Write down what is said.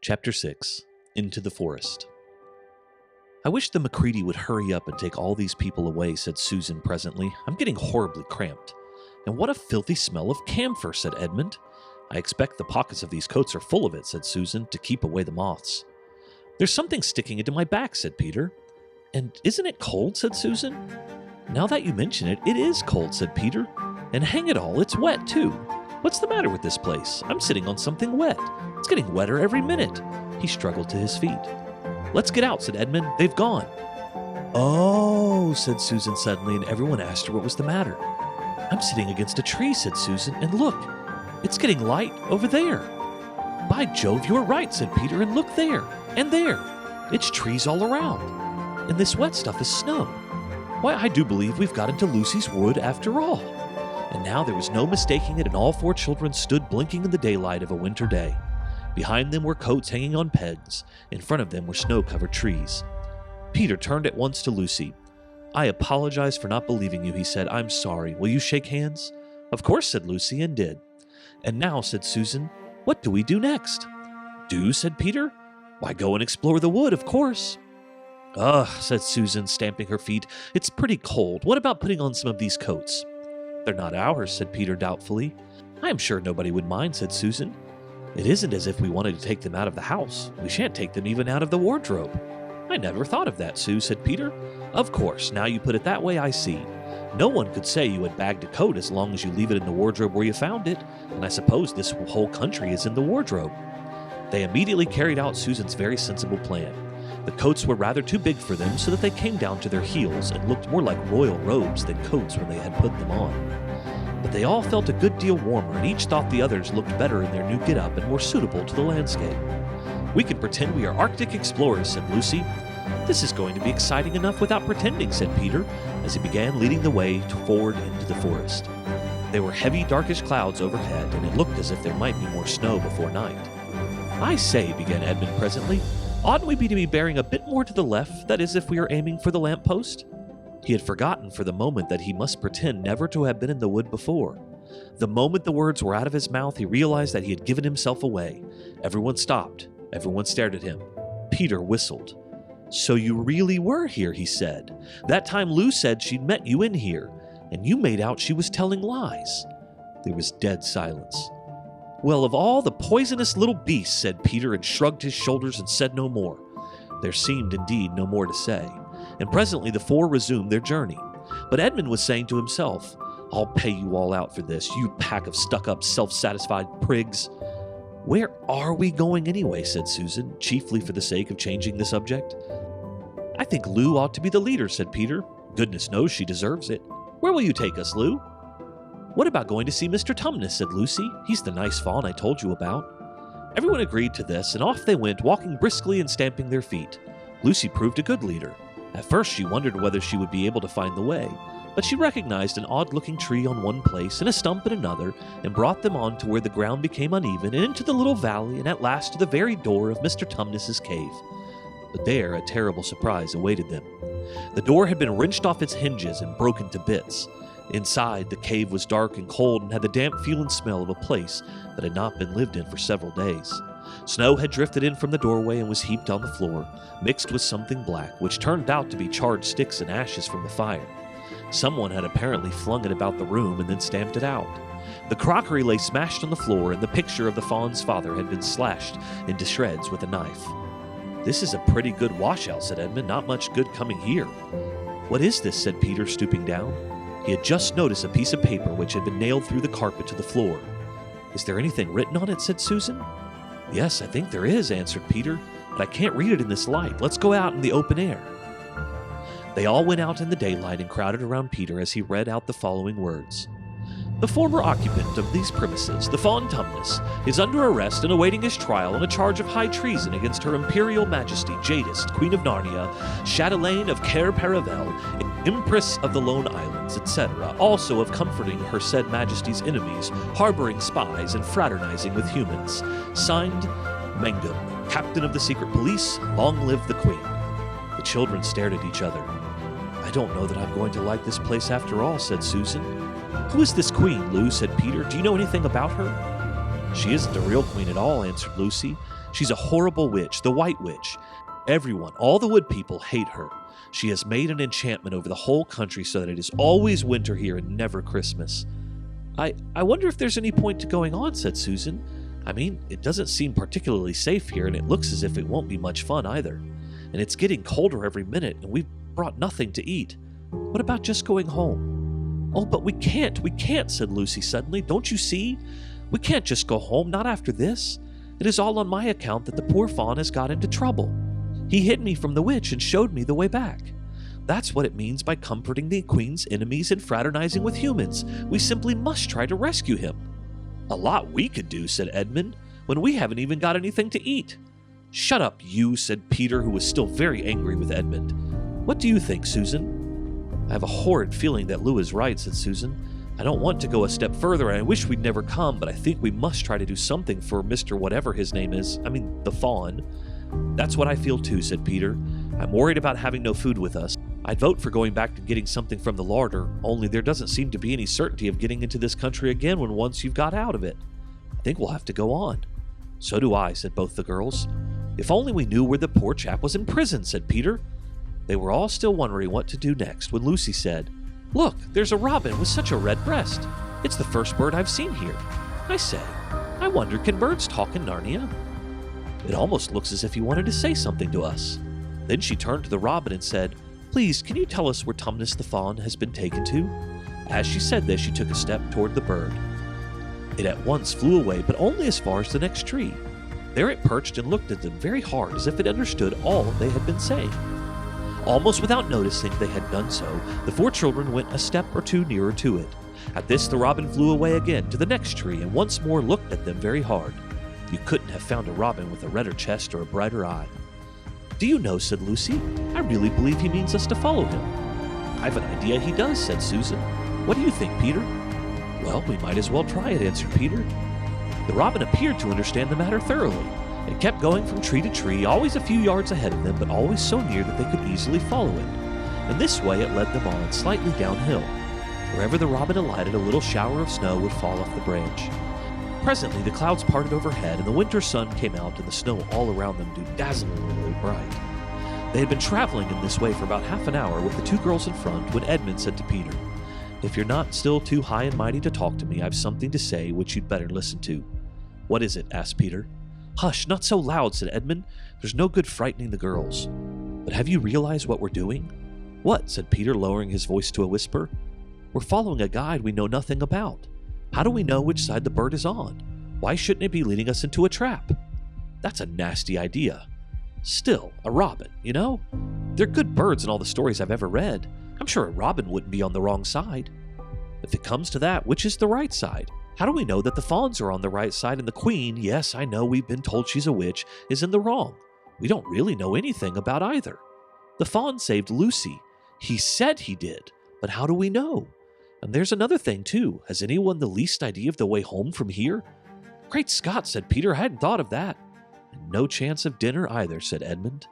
Chapter 6 Into the Forest. "I wish the Macready would hurry up and take all these people away," said Susan presently. "I'm getting horribly cramped." "And what a filthy smell of camphor," said Edmund. "I expect the pockets of these coats are full of it," said Susan, "to keep away the moths." "There's something sticking into my back," said Peter. "And isn't it cold?" said Susan. "Now that you mention it, it is cold," said Peter. "And hang it all, it's wet too. What's the matter with this place? I'm sitting on something wet. It's getting wetter every minute." He struggled to his feet. "Let's get out," said Edmund. "They've gone." "Oh," said Susan suddenly, and everyone asked her what was the matter. "I'm sitting against a tree," said Susan, "and look, it's getting light over there." "By Jove, you're right," said Peter, "and look there, and there. It's trees all around, and this wet stuff is snow. Why, I do believe we've got into Lucy's wood after all." And now there was no mistaking it, and all four children stood blinking in the daylight of a winter day. Behind them were coats hanging on pegs. In front of them were snow-covered trees. Peter turned at once to Lucy. "I apologize for not believing you," he said. "I'm sorry. Will you shake hands?" "Of course," said Lucy, and did. "And now," said Susan, "what do we do next?" "Do?" said Peter. "Why, go and explore the wood, of course." "Ugh," said Susan, stamping her feet. "It's pretty cold. What about putting on some of these coats?" "They're not ours," said Peter doubtfully. "I am sure nobody would mind," said Susan. "It isn't as if we wanted to take them out of the house. We shan't take them even out of the wardrobe." "I never thought of that, Sue," said Peter. "Of course, now you put it that way, I see. No one could say you had bagged a coat as long as you leave it in the wardrobe where you found it, and I suppose this whole country is in the wardrobe." They immediately carried out Susan's very sensible plan. The coats were rather too big for them, so that they came down to their heels and looked more like royal robes than coats when they had put them on. But they all felt a good deal warmer, and each thought the others looked better in their new get-up and more suitable to the landscape. "We can pretend we are Arctic explorers," said Lucy. "This is going to be exciting enough without pretending," said Peter, as he began leading the way forward into the forest. There were heavy, darkish clouds overhead, and it looked as if there might be more snow before night. "I say," began Edmund presently, "oughtn't we be bearing a bit more to the left, that is, if we are aiming for the lamp-post?" He had forgotten for the moment that he must pretend never to have been in the wood before. The moment the words were out of his mouth, he realized that he had given himself away. Everyone stopped. Everyone stared at him. Peter whistled. "So you really were here," he said. "That time Lou said she'd met you in here, and you made out she was telling lies." There was dead silence. "Well, of all the poisonous little beasts," said Peter, and shrugged his shoulders and said no more. There seemed indeed no more to say, and presently the four resumed their journey. But Edmund was saying to himself, "I'll pay you all out for this, you pack of stuck-up, self-satisfied prigs." "Where are we going anyway?" said Susan, chiefly for the sake of changing the subject. "I think Lou ought to be the leader," said Peter. "Goodness knows she deserves it. Where will you take us, Lou?" "What about going to see Mr. Tumnus?" said Lucy. "He's the nice faun I told you about." Everyone agreed to this, and off they went, walking briskly and stamping their feet. Lucy proved a good leader. At first she wondered whether she would be able to find the way, but she recognized an odd-looking tree on one place and a stump in another, and brought them on to where the ground became uneven, and into the little valley, and at last to the very door of Mr. Tumnus's cave. But there a terrible surprise awaited them. The door had been wrenched off its hinges and broken to bits. Inside, the cave was dark and cold and had the damp feel and smell of a place that had not been lived in for several days. Snow had drifted in from the doorway and was heaped on the floor, mixed with something black, which turned out to be charred sticks and ashes from the fire. Someone had apparently flung it about the room and then stamped it out. The crockery lay smashed on the floor, and the picture of the fawn's father had been slashed into shreds with a knife. "This is a pretty good washout," said Edmund. "Not much good coming here." "What is this?" said Peter, stooping down. He had just noticed a piece of paper which had been nailed through the carpet to the floor. "Is there anything written on it?" said Susan. "Yes, I think there is," answered Peter, "but I can't read it in this light. Let's go out in the open air." They all went out in the daylight and crowded around Peter as he read out the following words. "The former occupant of these premises, the Fawn Tumnus, is under arrest and awaiting his trial on a charge of high treason against Her Imperial Majesty Jadis, Queen of Narnia, Chatelaine of Cair Paravel, Empress of the Lone Islands, etc., also of comforting her said Majesty's enemies, harboring spies, and fraternizing with humans. Signed, Mangum, Captain of the Secret Police. Long live the Queen." The children stared at each other. "I don't know that I'm going to like this place after all," said Susan. "Who is this Queen, Lou?" said Peter. "Do you know anything about her?" She isn't a real queen at all, answered Lucy. She's a horrible witch, the White Witch. Everyone, all the wood people, hate her. She has made an enchantment over the whole country so that it is always winter here and never Christmas. I wonder if there's any point to going on, said Susan. I mean, it doesn't seem particularly safe here, and it looks as if it won't be much fun either. And it's getting colder every minute, and we've brought nothing to eat. What about just going home? Oh, but we can't, said Lucy suddenly. Don't you see? We can't just go home, not after this. It is all on my account that the poor fawn has got into trouble. He hid me from the witch and showed me the way back. That's what it means by comforting the queen's enemies and fraternizing with humans. We simply must try to rescue him. A lot we could do, said Edmund, when we haven't even got anything to eat. Shut up, you, said Peter, who was still very angry with Edmund. What do you think, Susan? I have a horrid feeling that Lou is right, said Susan. I don't want to go a step further, and I wish we'd never come, but I think we must try to do something for Mr. Whatever his name is. I mean, the fawn. That's what I feel too, said Peter. I'm worried about having no food with us. I'd vote for going back and getting something from the larder, only there doesn't seem to be any certainty of getting into this country again when once you've got out of it. I think we'll have to go on. So do I, said both the girls. If only we knew where the poor chap was in prison, said Peter. They were all still wondering what to do next when Lucy said, Look, there's a robin with such a red breast. It's the first bird I've seen here. I say, I wonder, can birds talk in Narnia? It almost looks as if he wanted to say something to us. Then she turned to the robin and said, Please, can you tell us where Tumnus the fawn has been taken to? As she said this, she took a step toward the bird. It at once flew away, but only as far as the next tree. There it perched and looked at them very hard, as if it understood all they had been saying. Almost without noticing they had done so, the four children went a step or two nearer to it. At this, the robin flew away again to the next tree and once more looked at them very hard. You couldn't have found a robin with a redder chest or a brighter eye. Do you know, said Lucy, I really believe he means us to follow him. I've an idea he does, said Susan. What do you think, Peter? Well, we might as well try it, answered Peter. The robin appeared to understand the matter thoroughly. It kept going from tree to tree, always a few yards ahead of them, but always so near that they could easily follow it. In this way it led them on, slightly downhill. Wherever the robin alighted, a little shower of snow would fall off the branch. Presently the clouds parted overhead, and the winter sun came out, and the snow all around them grew dazzlingly bright. They had been traveling in this way for about half an hour with the two girls in front when Edmund said to Peter, If you're not still too high and mighty to talk to me, I've something to say which you'd better listen to. What is it? Asked Peter. Hush, not so loud, said Edmund. There's no good frightening the girls. But have you realized what we're doing? What? Said Peter, lowering his voice to a whisper. We're following a guide we know nothing about. How do we know which side the bird is on? Why shouldn't it be leading us into a trap? That's a nasty idea. Still, a robin, you know? They're good birds in all the stories I've ever read. I'm sure a robin wouldn't be on the wrong side. If it comes to that, which is the right side? How do we know that the fawns are on the right side and the queen, yes, I know we've been told she's a witch, is in the wrong? We don't really know anything about either. The fawn saved Lucy. He said he did, but how do we know? And there's another thing, too. Has anyone the least idea of the way home from here? Great Scott, said Peter, I hadn't thought of that. And no chance of dinner either, said Edmund.